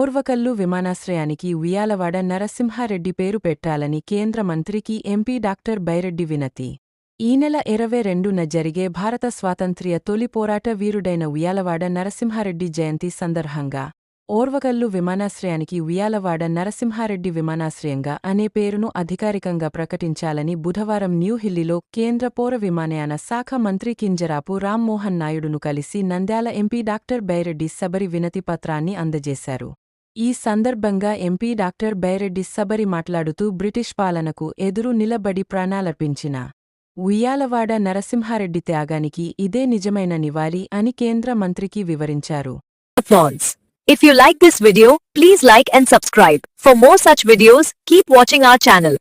ఓర్వకల్లు విమానాశ్రయానికి ఉయ్యాలవాడ నరసింహారెడ్డి పేరు పెట్టాలని కేంద్ర మంత్రికి ఎంపీ డాక్టర్ బైరెడ్డి వినతి. ఈ నెల 22న జరిగే భారత స్వాతంత్ర్య తొలి పోరాట వీరుడైన ఉయ్యాలవాడ నరసింహారెడ్డి జయంతి సందర్భంగా ఓర్వకల్లు విమానాశ్రయానికి ఉయ్యాలవాడ నరసింహారెడ్డి విమానాశ్రయంగా అనే పేరును అధికారికంగా ప్రకటించాలని బుధవారం న్యూఢిల్లీలో కేంద్ర పౌర విమానయాన శాఖ మంత్రి కింజరాపు రామ్మోహన్ నాయుడును కలిసి నంద్యాల ఎంపీ డాక్టర్ బైరెడ్డి సబరి వినతి పత్రాన్ని అందజేశారు. ఈ సందర్భంగా ఎంపీ డాక్టర్ బైరెడ్డి సబరి మాట్లాడుతూ బ్రిటిష్ పాలనకు ఎదురు నిలబడి ప్రాణాలర్పించిన ఉయ్యాలవాడ నరసింహారెడ్డి త్యాగానికి ఇదే నిజమైన నివాళి అని కేంద్ర మంత్రికి వివరించారు. If you like this video, please like and subscribe. For more such videos, keep watching our channel.